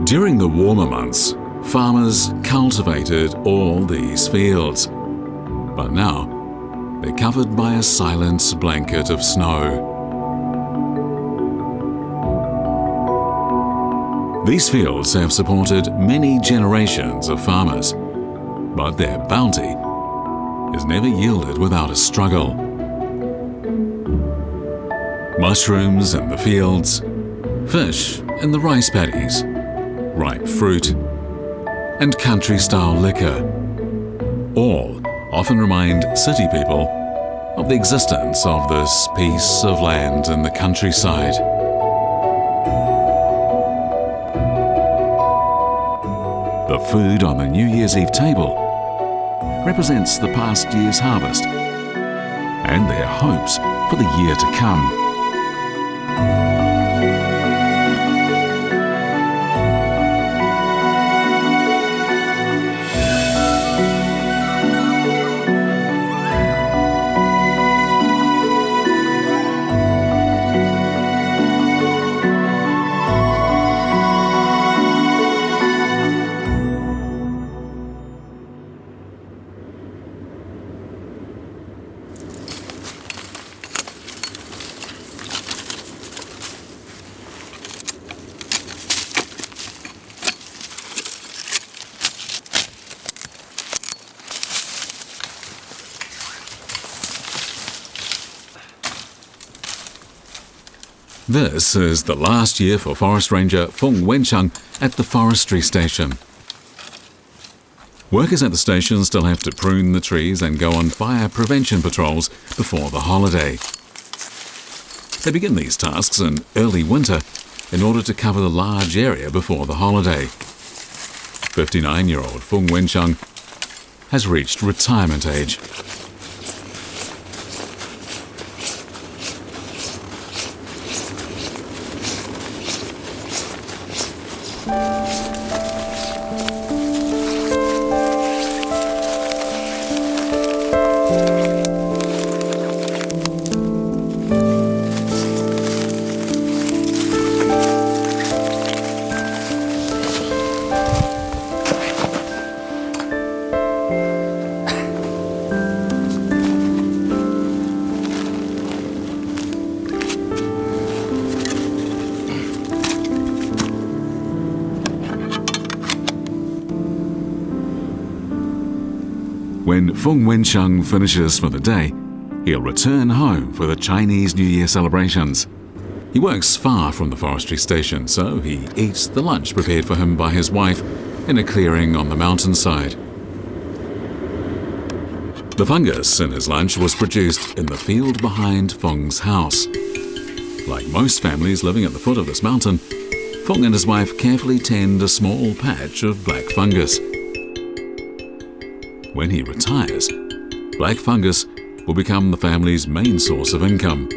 During the warmer months, farmers cultivated all these fields. But now, they're covered by a silent blanket of snow. These fields have supported many generations of farmers, but their bounty is never yielded without a struggle. Mushrooms in the fields, fish in the rice paddies, ripe fruit, and country-style liquor, all often remind city people of the existence of this piece of land in the countryside. The food on the New Year's Eve table represents the past year's harvest and their hopes for the year to come. This is the last year for Forest Ranger Fung Wenchang at the forestry station. Workers at the station still have to prune the trees and go on fire prevention patrols before the holiday. They begin these tasks in early winter in order to cover the large area before the holiday. 59-year-old Fung Wenchang has reached retirement age. When Fung Wenchang finishes for the day, he'll return home for the Chinese New Year celebrations. He works far from the forestry station, so he eats the lunch prepared for him by his wife in a clearing on the mountainside. The fungus in his lunch was produced in the field behind Fung's house. Like most families living at the foot of this mountain, Fung and his wife carefully tend a small patch of black fungus. When he retires, black fungus will become the family's main source of income.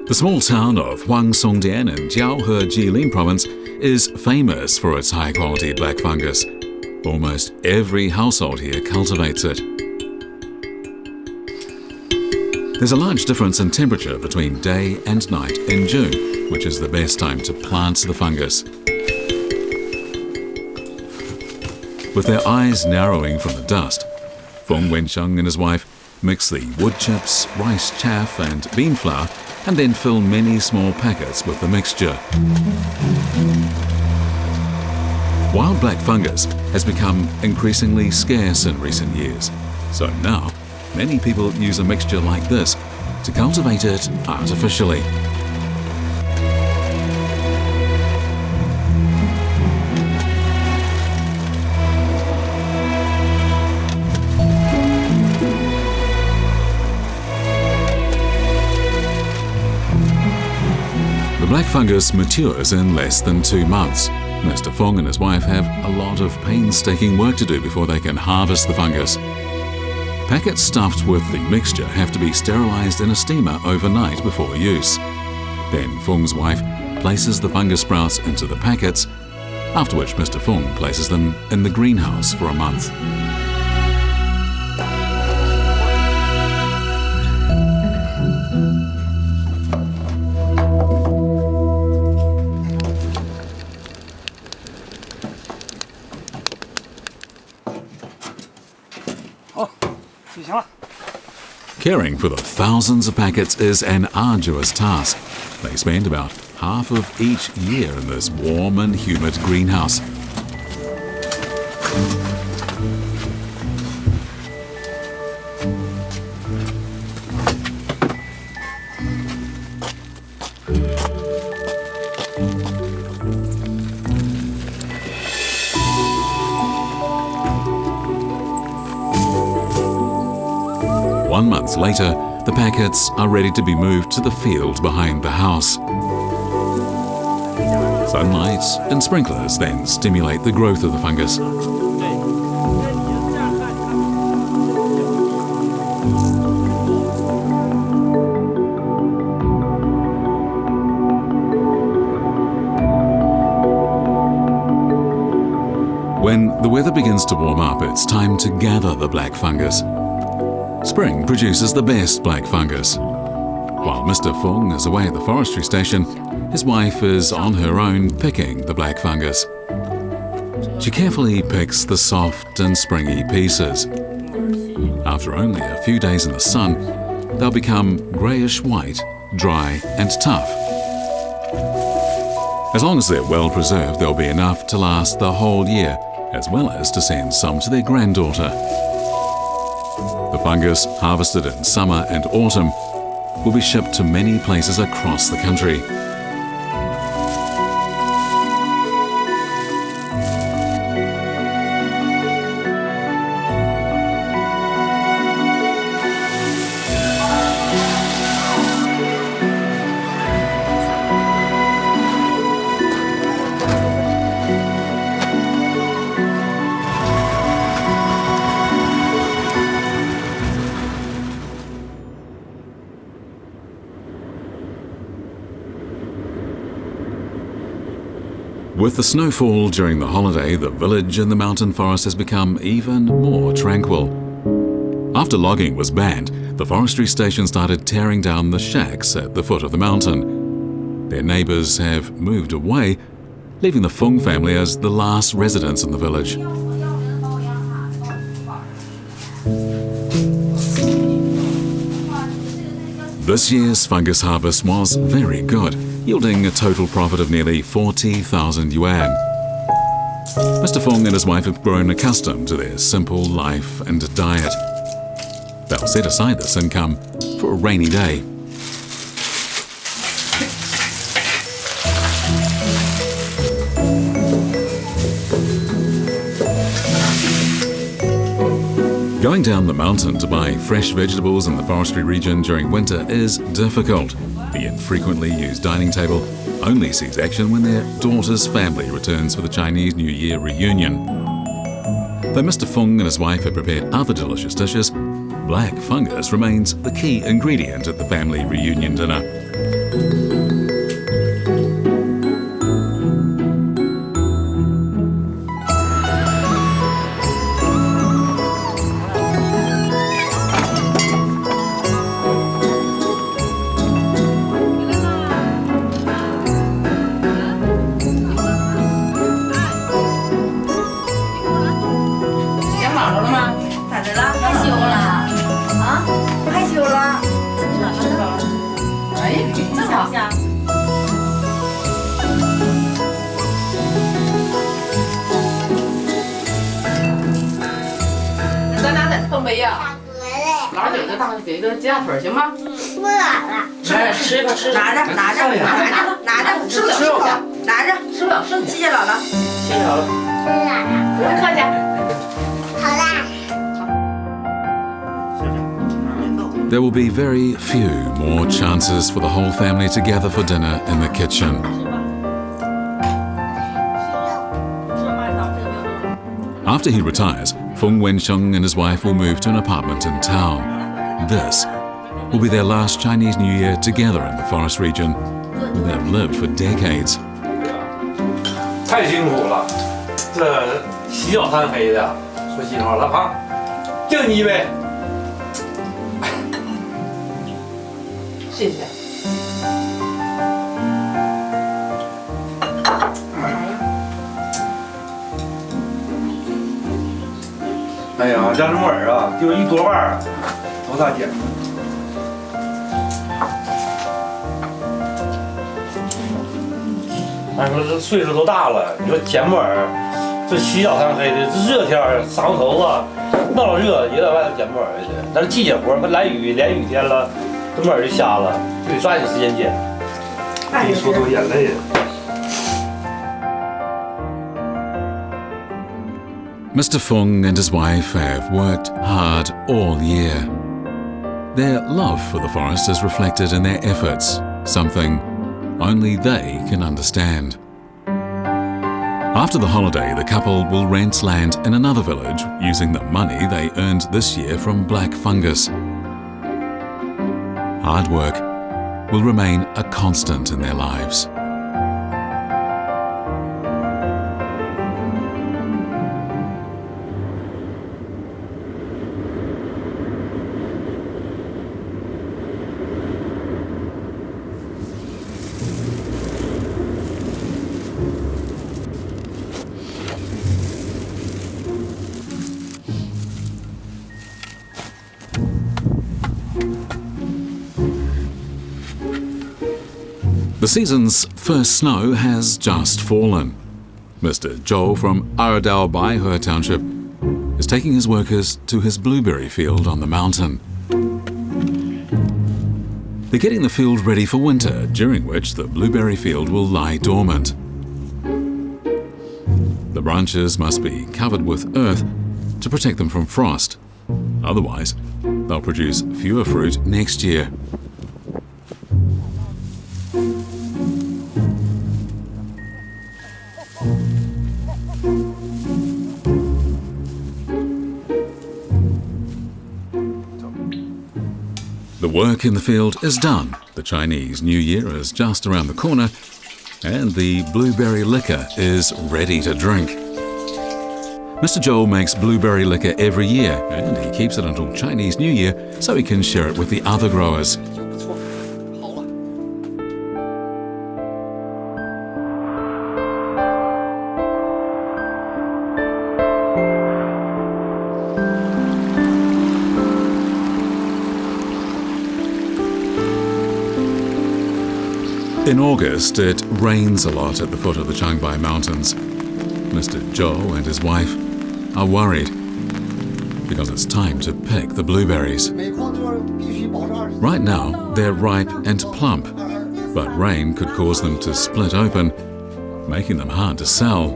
The small town of Huangsongdian in Jiaohe Jilin province is famous for its high-quality black fungus. Almost every household here cultivates it. There's a large difference in temperature between day and night in June, which is the best time to plant the fungus. With their eyes narrowing from the dust, Fung Wenchang and his wife mix the wood chips, rice chaff and bean flour and then fill many small packets with the mixture. Wild black fungus has become increasingly scarce in recent years, so now many people use a mixture like this to cultivate it artificially. The black fungus matures in less than 2 months. Mr. Fung and his wife have a lot of painstaking work to do before they can harvest the fungus. Packets stuffed with the mixture have to be sterilized in a steamer overnight before use. Then Feng's wife places the fungus sprouts into the packets, after which Mr. Feng places them in the greenhouse for a month. Caring for the thousands of packets is an arduous task. They spend about half of each year in this warm and humid greenhouse. One month later, the packets are ready to be moved to the field behind the house. Sunlight and sprinklers then stimulate the growth of the fungus. When the weather begins to warm up, it's time to gather the black fungus. Spring produces the best black fungus. While Mr. Feng is away at the forestry station, his wife is on her own picking the black fungus. She carefully picks the soft and springy pieces. After only a few days in the sun, they'll become greyish-white, dry and tough. As long as they're well preserved, there'll be enough to last the whole year, as well as to send some to their granddaughter. The fungus, harvested in summer and autumn, will be shipped to many places across the country. With the snowfall during the holiday, the village in the mountain forest has become even more tranquil. After logging was banned, the forestry station started tearing down the shacks at the foot of the mountain. Their neighbours have moved away, leaving the Feng family as the last residents in the village. This year's fungus harvest was very good, yielding a total profit of nearly 40,000 yuan. Mr. Feng and his wife have grown accustomed to their simple life and diet. They'll set aside this income for a rainy day. Going down the mountain to buy fresh vegetables in the forestry region during winter is difficult. The infrequently used dining table only sees action when their daughter's family returns for the Chinese New Year reunion. Though Mr. Feng and his wife have prepared other delicious dishes, black fungus remains the key ingredient at the family reunion dinner. There will be very few more chances for the whole family to gather for dinner in the kitchen. After he retires, Feng Wensheng and his wife will move to an apartment in town. This will be their last Chinese New Year together in the forest region. they've lived for decades. 太辛苦了，这起早贪黑的。说心里话，老胖，敬你一杯。谢谢。哎呀，家这木耳啊，就一多半多大捡？俺说这岁数都大了，你说捡木耳，这起早贪黑的，这热天晌午头子，闹了热也在外头捡木耳去。但是季节活，来雨连雨天了，这木耳就瞎了，就得抓紧时间捡。一说都眼泪了。Mr. Fung and his wife have worked hard all year. Their love for the forest is reflected in their efforts, something only they can understand. After the holiday, the couple will rent land in another village using the money they earned this year from black fungus. Hard work will remain a constant in their lives. The season's first snow has just fallen. Mr. Zhou from Aradao Baihe Township is taking his workers to his blueberry field on the mountain. They're getting the field ready for winter, during which the blueberry field will lie dormant. The branches must be covered with earth to protect them from frost. Otherwise, they'll produce fewer fruit next year. The work in the field is done. The Chinese New Year is just around the corner, and the blueberry liquor is ready to drink. Mr. Joel makes blueberry liquor every year, and he keeps it until Chinese New Year so he can share it with the other growers. In August, it rains a lot at the foot of the Changbai Mountains. Mr. Zhou and his wife are worried because it's time to pick the blueberries. Right now, they're ripe and plump, but rain could cause them to split open, making them hard to sell.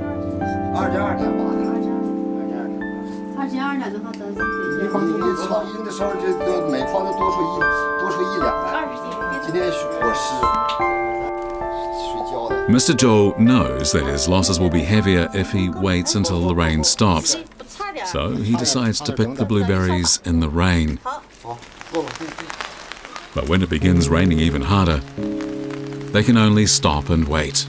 Mr. Zhou knows that his losses will be heavier if he waits until the rain stops, so he decides to pick the blueberries in the rain. But when it begins raining even harder, they can only stop and wait.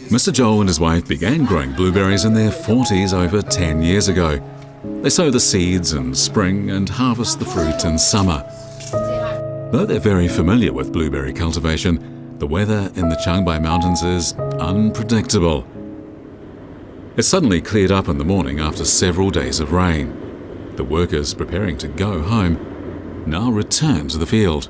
Mr. Joel and his wife began growing blueberries in their 40s over 10 years ago. They sow the seeds in spring and harvest the fruit in summer. Though they're very familiar with blueberry cultivation, the weather in the Changbai Mountains is unpredictable. It suddenly cleared up in the morning after several days of rain. The workers preparing to go home now return to the field.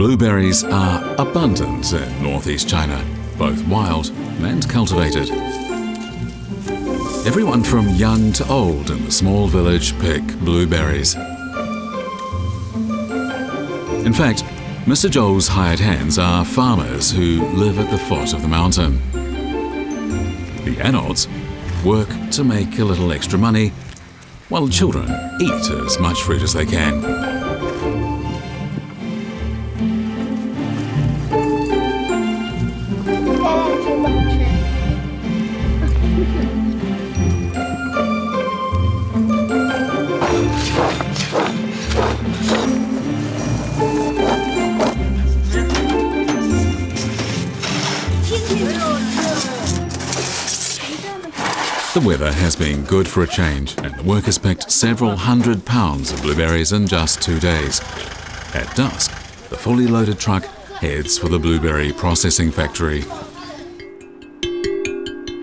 Blueberries are abundant in northeast China, both wild and cultivated. Everyone from young to old in the small village pick blueberries. In fact, Mr. Zhou's hired hands are farmers who live at the foot of the mountain. The adults work to make a little extra money, while children eat as much fruit as they can. The weather has been good for a change, and the workers picked several hundred pounds of blueberries in just 2 days. At dusk, the fully loaded truck heads for the blueberry processing factory.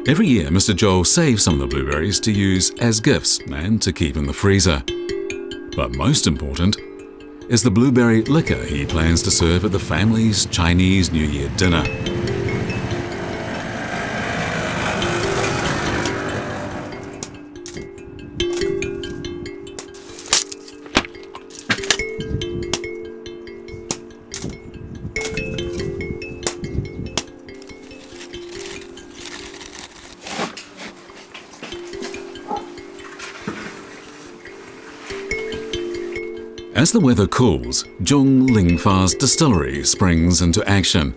Every year, Mr. Zhou saves some of the blueberries to use as gifts and to keep in the freezer. But most important is the blueberry liquor he plans to serve at the family's Chinese New Year dinner. As the weather cools, Zhong Lingfa's distillery springs into action.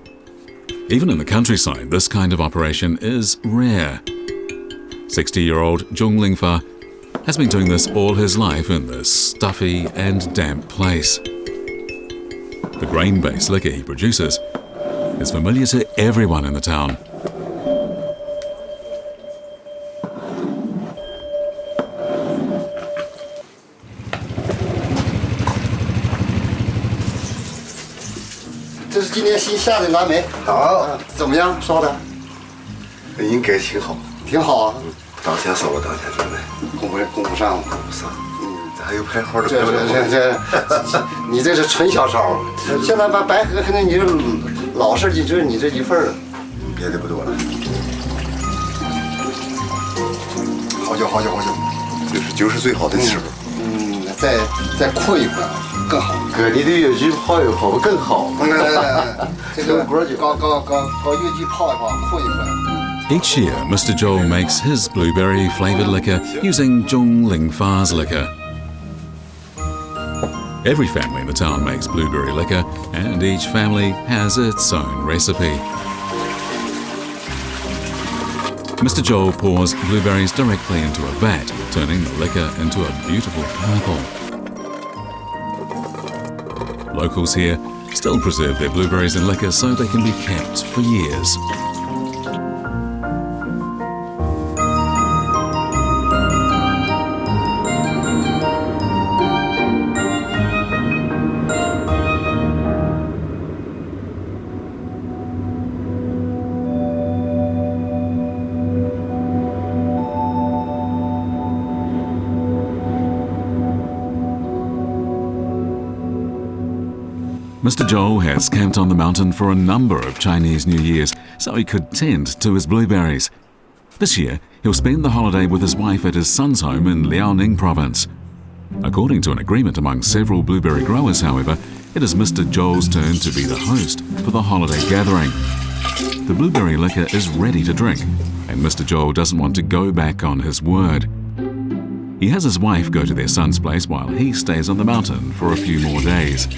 Even in the countryside, this kind of operation is rare. 60-year-old Zhong Lingfa has been doing this all his life in this stuffy and damp place. The grain-based liquor he produces is familiar to everyone in the town. This is 今年新下的蓝莓，好，怎么样？烧的？应该挺好，挺好啊。当天烧了当天准备，供不上，供不上。这还有排号的。你这是纯小烧。现在把白喝，可能你这老式的就是你这一份了。别的不多了。好酒，就是最好的时候。再困一困更好。搁你的越剧泡一泡更好。这个搞越剧泡一泡，困一困。Each year, Mr. Zhou makes his blueberry-flavored liquor using Zhong Lingfa's liquor. Every family in the town makes blueberry liquor, and each family has its own recipe. Mr. Zhou pours blueberries directly into a vat, turning the liquor into a beautiful purple. Locals here still preserve their blueberries in liquor so they can be kept for years. Mr. Zhou has camped on the mountain for a number of Chinese New Years so he could tend to his blueberries. This year, he'll spend the holiday with his wife at his son's home in Liaoning province. According to an agreement among several blueberry growers, however, it is Mr. Zhou's turn to be the host for the holiday gathering. The blueberry liquor is ready to drink, and Mr. Zhou doesn't want to go back on his word. He has his wife go to their son's place while he stays on the mountain for a few more days.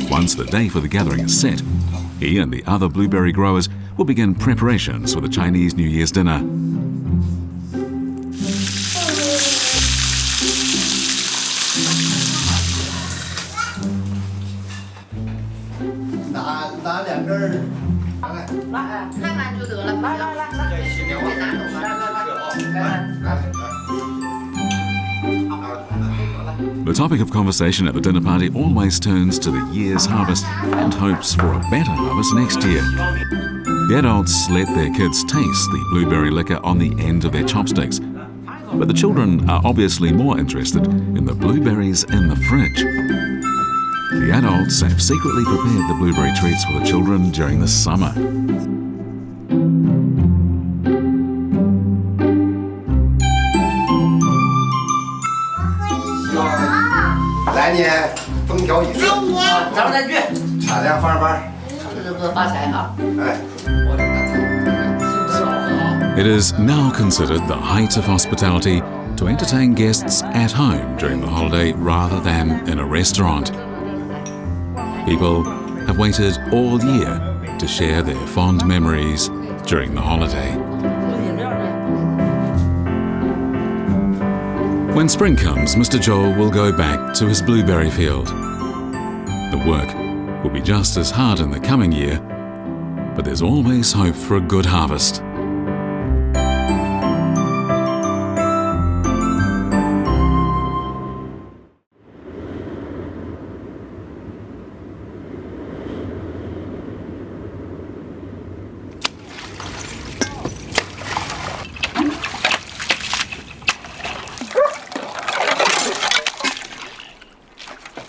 Once the day for the gathering is set, he and the other blueberry growers will begin preparations for the Chinese New Year's dinner. The topic of conversation at the dinner party always turns to the year's harvest and hopes for a better harvest next year. The adults let their kids taste the blueberry liquor on the end of their chopsticks, but the children are obviously more interested in the blueberries in the fridge. The adults have secretly prepared the blueberry treats for the children during the summer.来年风调雨顺，咱们再聚，产量翻番。这不发财哈！哎， It is now considered the height of hospitality to entertain guests at home during the holiday rather than in a restaurant. People have waited all year to share their fond memories during the holiday. When spring comes, Mr. Joel will go back to his blueberry field. The work will be just as hard in the coming year, but there's always hope for a good harvest.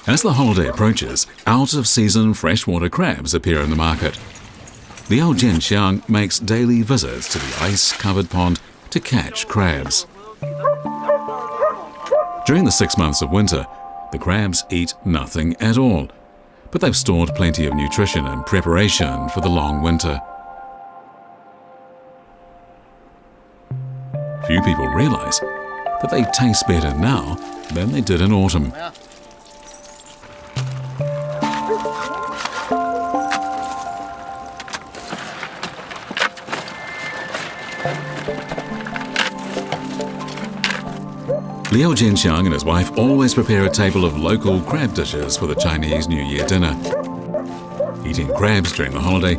As the holiday approaches, out-of-season freshwater crabs appear in the market. Liao Jianxiang makes daily visits to the ice-covered pond to catch crabs. During the 6 months of winter, the crabs eat nothing at all, but they've stored plenty of nutrition in preparation for the long winter. Few people realize that they taste better now than they did in autumn. Liao Jianxiang and his wife always prepare a table of local crab dishes for the Chinese New Year dinner. Eating crabs during the holiday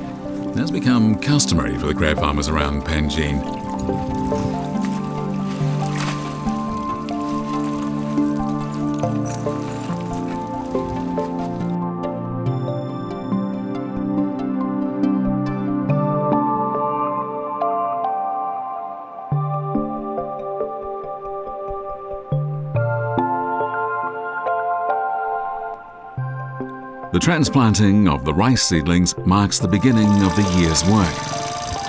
has become customary for the crab farmers around Panjin. The transplanting of the rice seedlings marks the beginning of the year's work.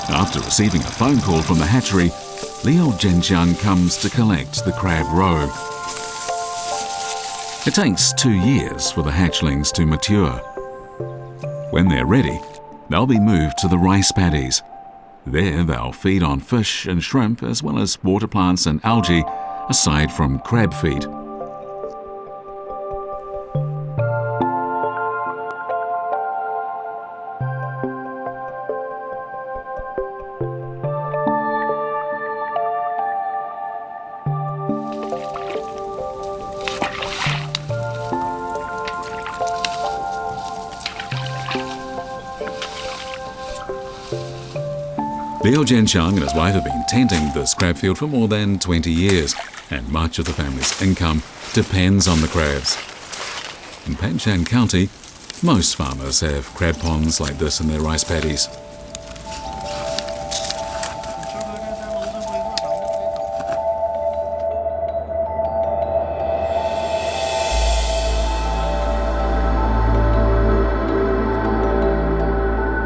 After receiving a phone call from the hatchery, Liao Jianxiang comes to collect the crab roe. It takes 2 years for the hatchlings to mature. When they're ready, they'll be moved to the rice paddies. There they'll feed on fish and shrimp as well as water plants and algae, aside from crab feed. Liao Jianxiang and his wife have been tending this crab field for more than 20 years, and much of the family's income depends on the crabs. In Panshan County, most farmers have crab ponds like this in their rice paddies.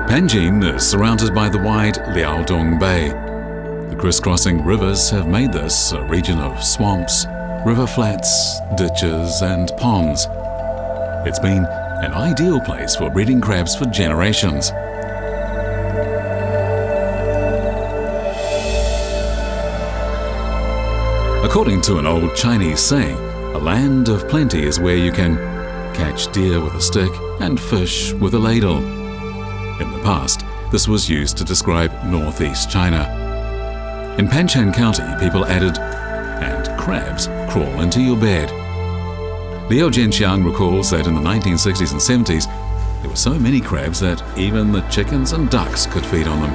Panjin is surrounded by the wide Liaodong Bay. The crisscrossing rivers have made this a region of swamps, river flats, ditches and ponds. It's been an ideal place for breeding crabs for generations. According to an old Chinese saying, a land of plenty is where you can catch deer with a stick and fish with a ladle. In the past, this was used to describe northeast China. In Panshan County, people added, "and crabs crawl into your bed." Liao Jianxiang recalls that in the 1960s and 70s, there were so many crabs that even the chickens and ducks could feed on them.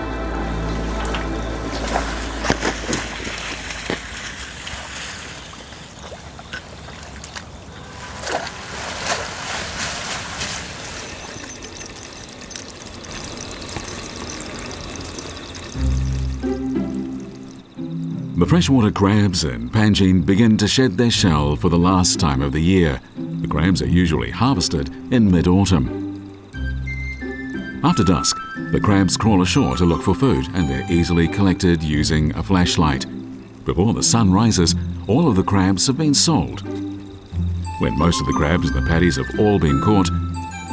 The freshwater crabs in Panjin begin to shed their shell for the last time of the year. The crabs are usually harvested in mid-autumn. After dusk, the crabs crawl ashore to look for food, and they're easily collected using a flashlight. Before the sun rises, all of the crabs have been sold. When most of the crabs in the paddies have all been caught,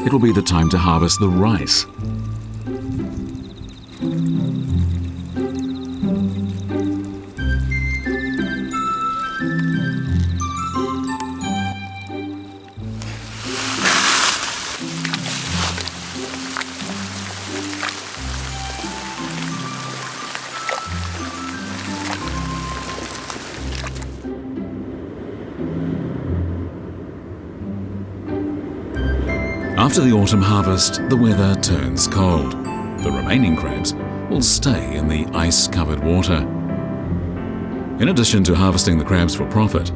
it will be the time to harvest the rice. After the autumn harvest, the weather turns cold. The remaining crabs will stay in the ice-covered water. In addition to harvesting the crabs for profit,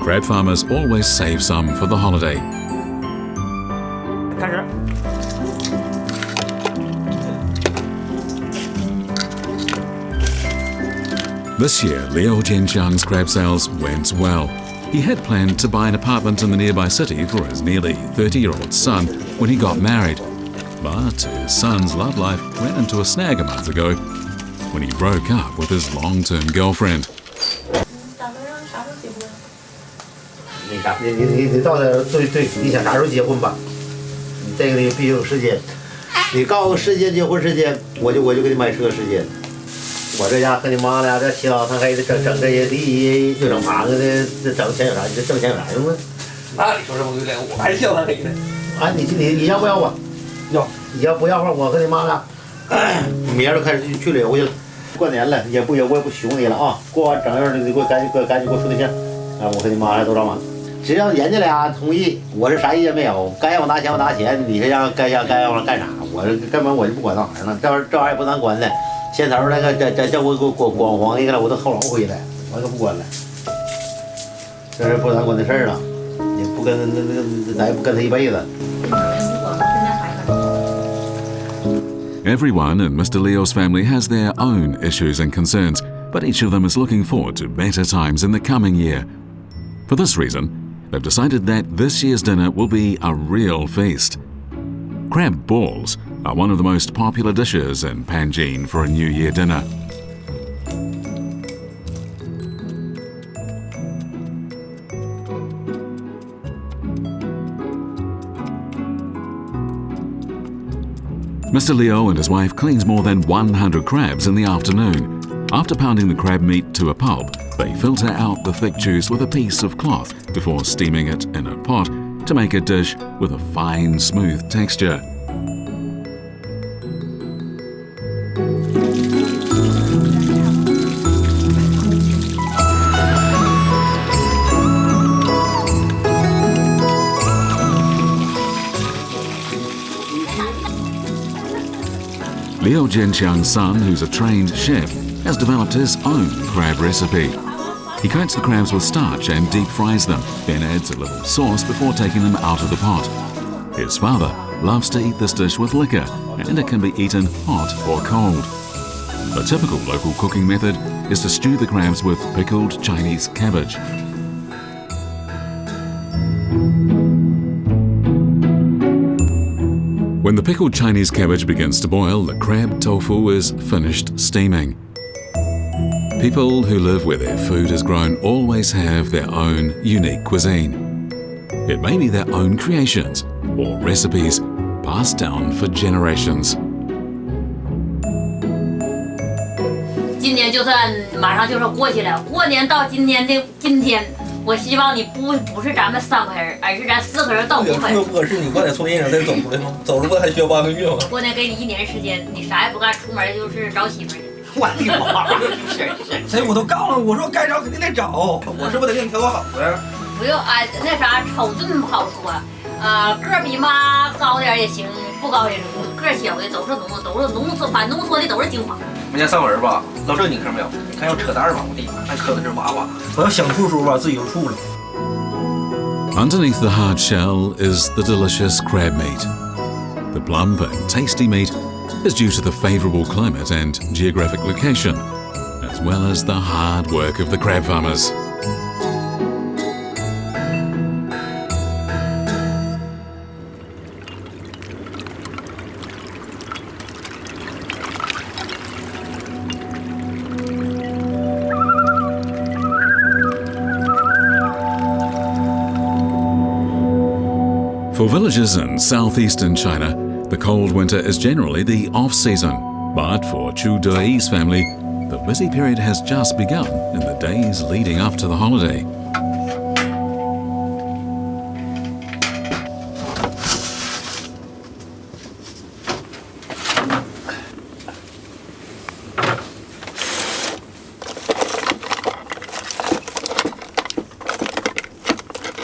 crab farmers always save some for the holiday. 开始。 This year, Liu Jianxiang's crab sales went well. He had planned to buy an apartment in the nearby city for his nearly 30-year-old son when he got married. But his son's love life ran into a snag a month ago when he broke up with his long-term girlfriend. 你到这对，你想啥时候结婚吧？这个你必须有时间。你告诉我时间，结婚时间，我就给你买车时间。我这家和你妈俩这起早贪黑的整这些地，就整盘子的，这挣钱有啥？这挣钱有啥用啊？那你说这么有点，我还起早贪黑呢。啊，你要不要吧？要。你要不要话，我和你妈俩，明儿就开始去旅游去了。过年了，我也不熊你了啊！过完正月的，你给我赶紧给我处对象。啊，我和你妈俩都着忙。只要人家俩同意，我是啥意见没有。该让我拿钱我拿钱，你这样该让我干啥？我根本我就不管那玩意儿了，这玩意儿也不难管的。现头那个这叫我光黄一个了，我都后老回来，我可不管了。这是不难管的事儿了，你不跟咱也不跟他一辈子。 Everyone in Mr. Leo's family has their own issues and concerns, but each of them is looking forward to better times in the coming year. For this reason, they've decided that this year's dinner will be a real feast. Crab balls are one of the most popular dishes in Panjin for a New Year dinner. Mr. Leo and his wife cleans more than 100 crabs in the afternoon. After pounding the crab meat to a pulp, they filter out the thick juice with a piece of cloth before steaming it in a pot to make a dish with a fine, smooth texture. Liu Jianxiang's son, who's a trained chef, has developed his own crab recipe. He coats the crabs with starch and deep fries them, then adds a little sauce before taking them out of the pot. His father loves to eat this dish with liquor, and it can be eaten hot or cold. The typical local cooking method is to stew the crabs with pickled Chinese cabbage. When the pickled Chinese cabbage begins to boil, the crab tofu is finished steaming. People who live where their food is grown always have their own unique cuisine. It may be their own creations or recipes passed down for generations. 今年就算马上就是过去了，过年到今天的今天，我希望你不是咱们3个人，而是咱4个人到5个人。不是你过年从阴影再走出来吗？走出来还需要8个月吗？过年给你1年时间，你啥也不干，出门就是找媳妇去。我的妈！是，所以我都告诉我说该找肯定得找，我是不是得给你挑个好的？不用哎，那啥瞅准不好说，个儿比妈高点也行，不高也行，个儿小的都是农村，反农村的都是精华。我家3口人吧，老这你看没有？你看要扯淡吧，我的妈，还磕的是娃娃。我要想处吧，自己就处了。Underneath the hard shell is the delicious crab meat. The plump and tasty meat is due to the favourable climate and geographic location, as well as the hard work of the crab farmers. For villagers in southeastern China, the cold winter is generally the off-season. But for Chu Deyi's family, the busy period has just begun in the days leading up to the holiday.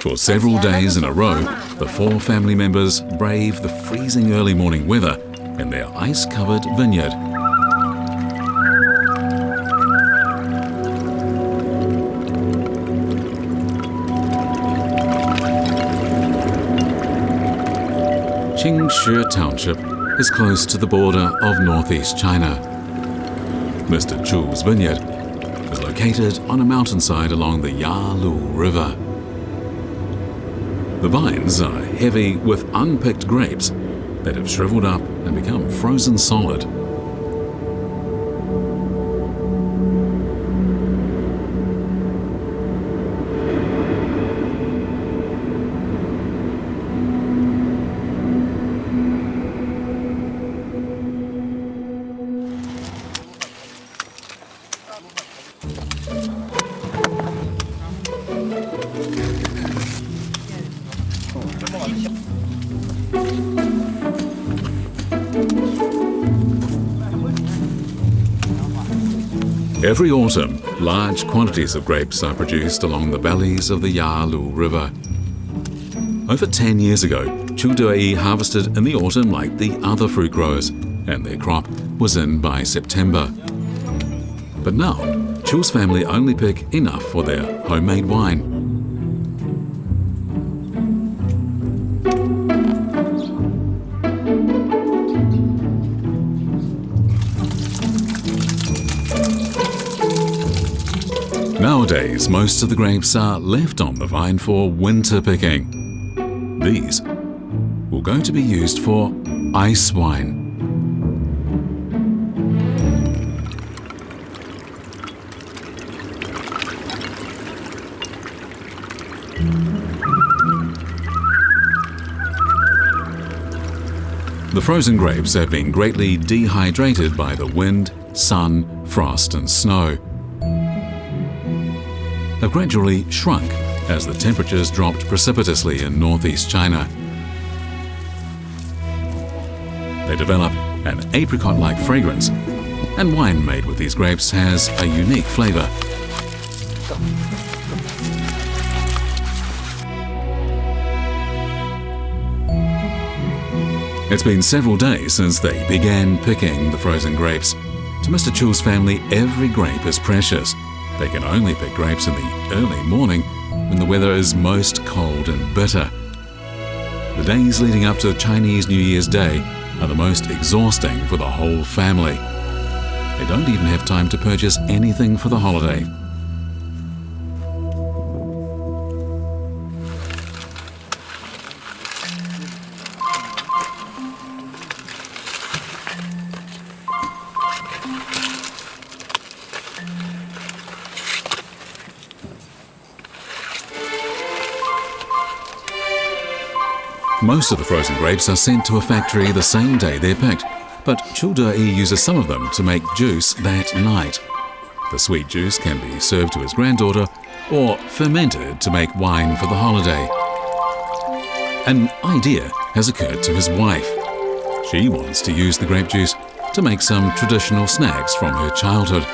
For several days in a row, the 4 family members brave the freezing early morning weather in their ice-covered vineyard. Qingshi Township is close to the border of northeast China. Mr. Chu's vineyard is located on a mountainside along the Yalu River. The vines are heavy with unpicked grapes that have shriveled up and become frozen solid. Every autumn, large quantities of grapes are produced along the valleys of the Yalu River. Over 10 years ago, Chu Deyi harvested in the autumn like the other fruit growers, and their crop was in by September. But now, Chu's family only pick enough for their homemade wine. Nowadays, most of the grapes are left on the vine for winter picking. These will go to be used for ice wine. The frozen grapes have been greatly dehydrated by the wind, sun, frost and snow. They've gradually shrunk as the temperatures dropped precipitously in northeast China. They develop an apricot-like fragrance, and wine made with these grapes has a unique flavor. It's been several days since they began picking the frozen grapes. To Mr. Chu's family, every grape is precious. They can only pick grapes in the early morning when the weather is most cold and bitter. The days leading up to Chinese New Year's Day are the most exhausting for the whole family. They don't even have time to purchase anything for the holiday. Most of the frozen grapes are sent to a factory the same day they're picked, but Chu Deyi uses some of them to make juice that night. The sweet juice can be served to his granddaughter or fermented to make wine for the holiday. An idea has occurred to his wife. She wants to use the grape juice to make some traditional snacks from her childhood.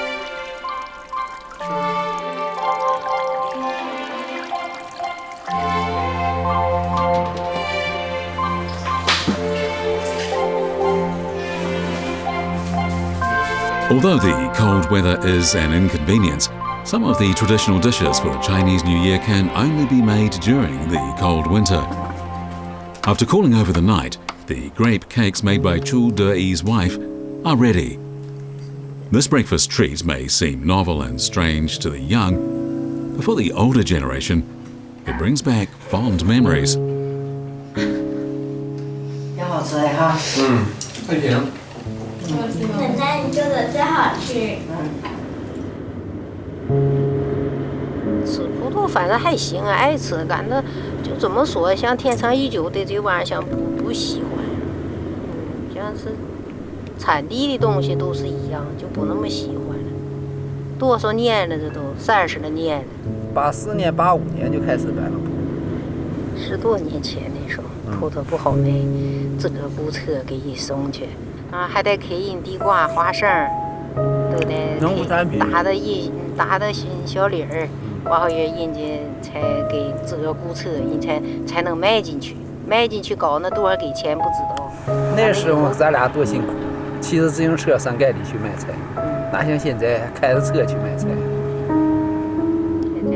Although the cold weather is an inconvenience, some of the traditional dishes for the Chinese New Year can only be made during the cold winter. After cooling over the night, the grape cakes made by Chu Deyi's wife are ready. This breakfast treat may seem novel and strange to the young, but for the older generation, it brings back fond memories. 挺好吃的哈。还行。现在你做的最好吃。吃葡萄反正还行啊，爱吃，感觉就这么说，像天长地久的这玩意儿，像不喜欢。像是产地的东西都是一样，就不那么喜欢了。多少年了，这都30来年了。84年、85年就开始摆了10多年前那时候，葡萄不好卖，这个雇车给人送去，啊，还得给人地瓜、花生，都得打的小粒儿。然后人家才给这个雇车，人才能卖进去，卖进去搞那多少给钱不知道。那时候咱俩多辛苦，骑着自行车上街里去卖菜，哪像现在开着车去卖菜。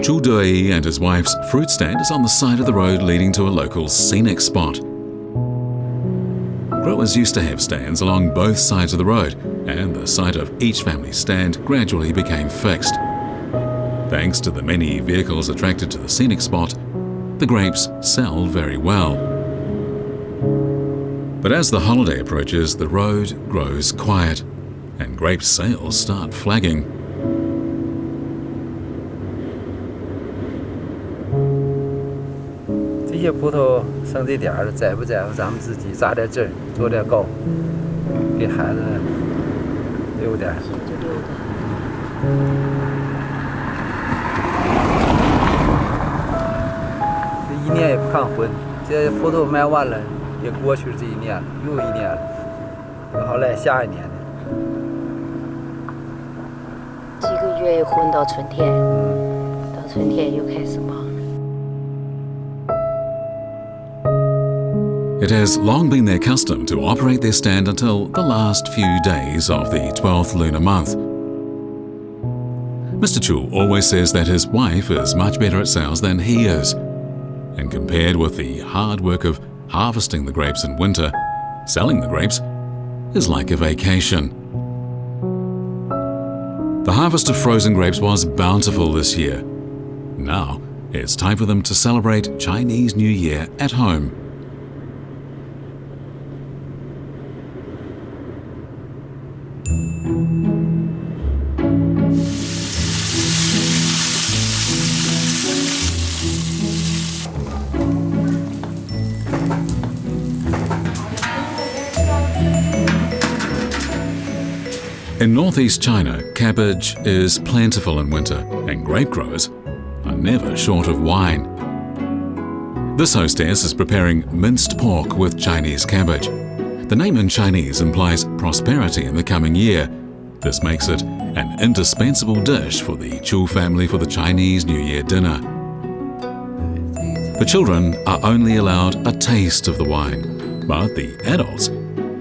Zhu Dui and his wife's fruit stand is on the side of the road leading to a local scenic spot. Growers used to have stands along both sides of the road, and the site of each family's stand gradually became fixed. Thanks to the many vehicles attracted to the scenic spot, the grapes sell very well. But as the holiday approaches, the road grows quiet and grape sales start flagging. 这些葡萄剩这点儿了，在不在乎咱们自己榨点汁儿，做点糕，给孩子留点。这一年也不看混，这葡萄卖完了，也过去了这一年了，又一年了，然后来下一年的。几个月又混到春天，到春天又开始忙。 It has long been their custom to operate their stand until the last few days of the 12th lunar month. Mr. Chu always says that his wife is much better at sales than he is, and compared with the hard work of harvesting the grapes in winter, selling the grapes is like a vacation. The harvest of frozen grapes was bountiful this year. Now it's time for them to celebrate Chinese New Year at home. In northeast China, cabbage is plentiful in winter, and grape growers are never short of wine. This hostess is preparing minced pork with Chinese cabbage. The name in Chinese implies prosperity in the coming year. This makes it an indispensable dish for the Chu family for the Chinese New Year dinner. The children are only allowed a taste of the wine, but the adults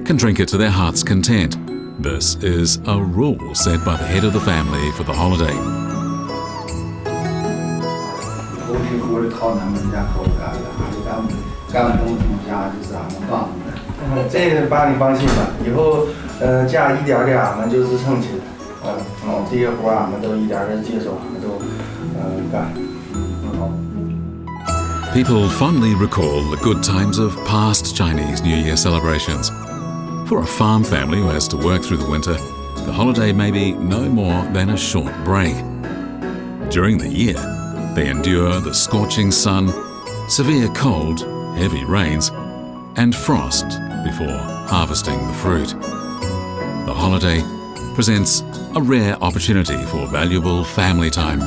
can drink it to their heart's content. This is a rule set by the head of the family for the holiday. 后勤活的靠咱们家口干的，还有干完东西家就是俺们帮的。这个爸你放心吧，以后家一点点俺们就支撑起来。这些活俺们都一点点接手，俺们都干。好。 People fondly recall the good times of past Chinese New Year celebrations. For a farm family who has to work through the winter, the holiday may be no more than a short break. During the year, they endure the scorching sun, severe cold, heavy rains, and frost before harvesting the fruit. The holiday presents a rare opportunity for valuable family time.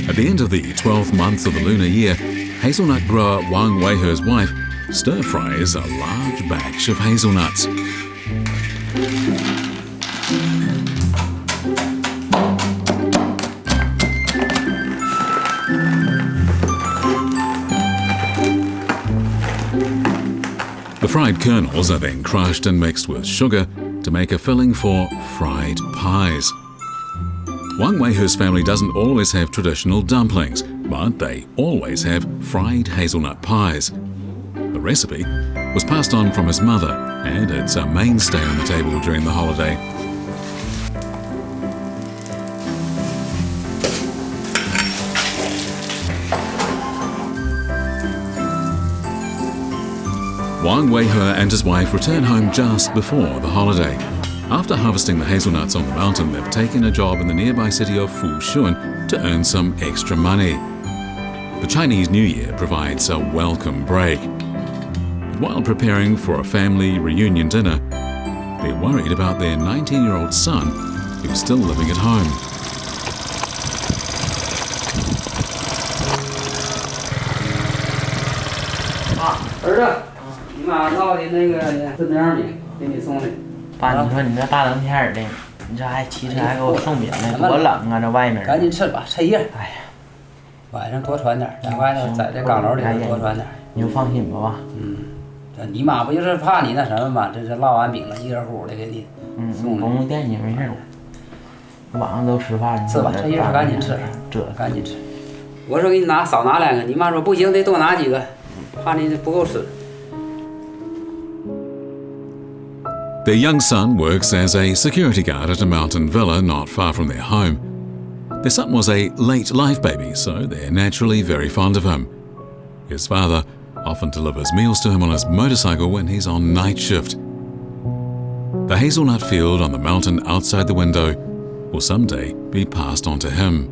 At the end of the 12th month of the lunar year, hazelnut grower Wang Weihe's wife stir-fries a large batch of hazelnuts. The fried kernels are then crushed and mixed with sugar to make a filling for fried pies. Wang Weihe's family doesn't always have traditional dumplings, but they always have fried hazelnut pies. The recipe was passed on from his mother, and it's a mainstay on the table during the holiday. Wang Weihe and his wife return home just before the holiday. After harvesting the hazelnuts on the mountain, they've taken a job in the nearby city of Fushun to earn some extra money. The Chinese New Year provides a welcome break. While preparing for a family reunion dinner, they're worried about their 19-year-old son, who's still living at home.爸，你说你这大冷天儿的，你这还骑车还给我送饼呢，多冷啊！这外面。赶紧吃吧，趁热。哎呀，晚上多穿点，在外头在这岗楼里多穿点。你就放心吧，爸。这你妈不就是怕你那什么吗？这是烙完饼了，一热乎的给你送不用惦记，没事。晚上都吃饭。吃吧，趁热赶紧吃，这赶紧吃。我说给你少拿2个，你妈说不行，得多拿几个，怕你不够吃。Their young son works as a security guard at a mountain villa not far from their home. Their son was a late life baby, so they're naturally very fond of him. His father often delivers meals to him on his motorcycle when he's on night shift. The hazelnut field on the mountain outside the window will someday be passed on to him.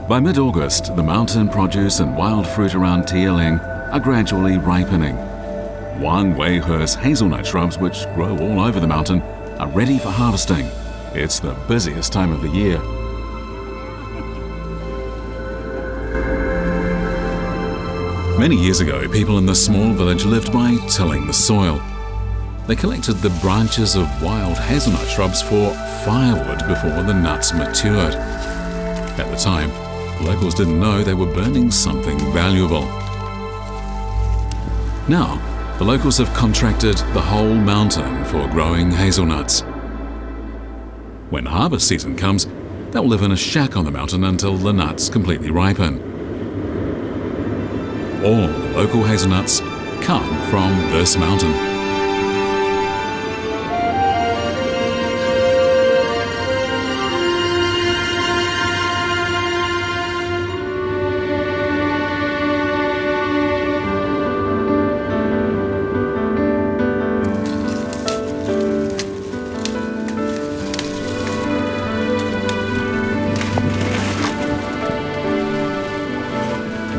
By mid-August, the mountain produce and wild fruit around Tieling are gradually ripening. Wang Weihe's hazelnut shrubs, which grow all over the mountain, are ready for harvesting. It's the busiest time of the year. Many years ago, people in this small village lived by tilling the soil. They collected the branches of wild hazelnut shrubs for firewood before the nuts matured. At the time, locals didn't know they were burning something valuable. Now, the locals have contracted the whole mountain for growing hazelnuts. When harvest season comes, they'll live in a shack on the mountain until the nuts completely ripen. All the local hazelnuts come from this mountain.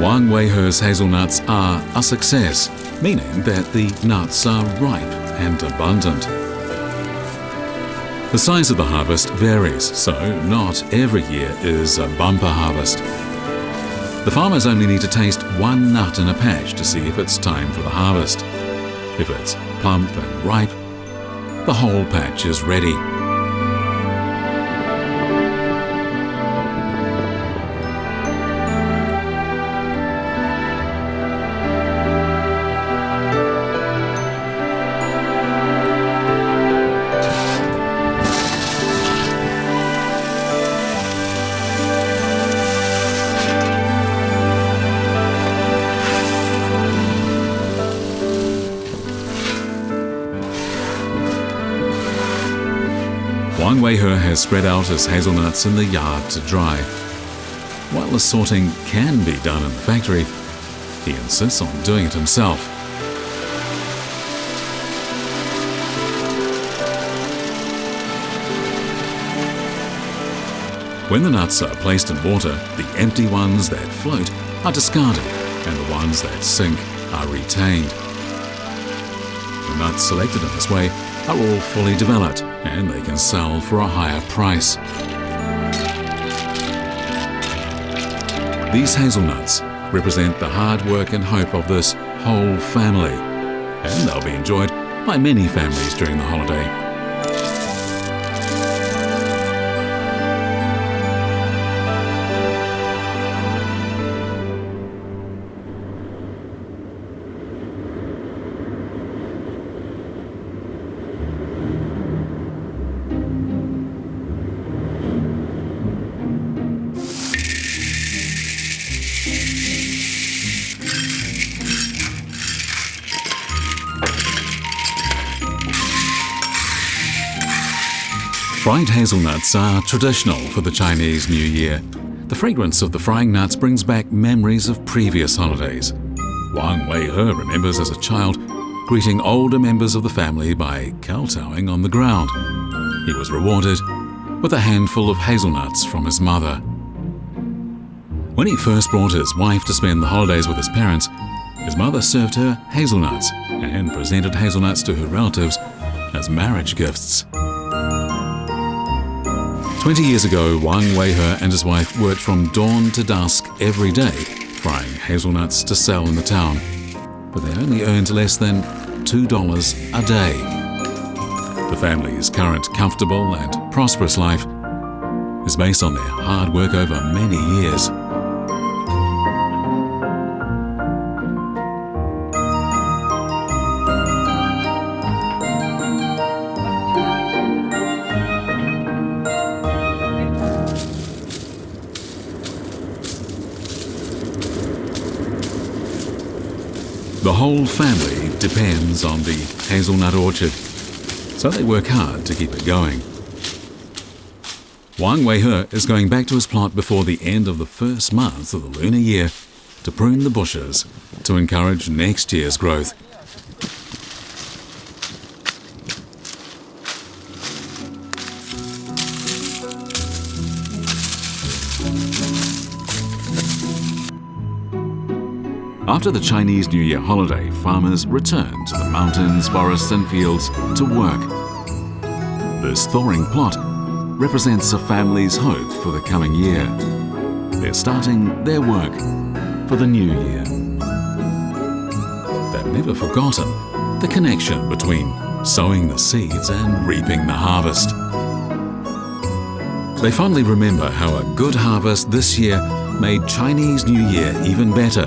Wang Weihe's hazelnuts are a success, meaning that the nuts are ripe and abundant. The size of the harvest varies, so not every year is a bumper harvest. The farmers only need to taste one nut in a patch to see if it's time for the harvest. If it's plump and ripe, the whole patch is ready. Wang Weihe has spread out his hazelnuts in the yard to dry. While the sorting can be done in the factory, he insists on doing it himself. When the nuts are placed in water, the empty ones that float are discarded and the ones that sink are retained. The nuts selected in this way are all fully developed and they can sell for a higher price. These hazelnuts represent the hard work and hope of this whole family, and they'll be enjoyed by many families during the holiday. Fried hazelnuts are traditional for the Chinese New Year. The fragrance of the frying nuts brings back memories of previous holidays. Wang Wei-he remembers as a child greeting older members of the family by kowtowing on the ground. He was rewarded with a handful of hazelnuts from his mother. When he first brought his wife to spend the holidays with his parents, his mother served her hazelnuts and presented hazelnuts to her relatives as marriage gifts. 20 years ago, Wang Wei-he and his wife worked from dawn to dusk every day, frying hazelnuts to sell in the town. But they only earned less than $2 a day. The family's current comfortable and prosperous life is based on their hard work over many years. The whole family depends on the hazelnut orchard, so they work hard to keep it going. Wang Wei-he is going back to his plot before the end of the first month of the lunar year to prune the bushes to encourage next year's growth. After the Chinese New Year holiday, farmers return to the mountains, forests and fields to work. This thawing plot represents a family's hope for the coming year. They're starting their work for the new year. They've never forgotten the connection between sowing the seeds and reaping the harvest. They fondly remember how a good harvest this year made Chinese New Year even better.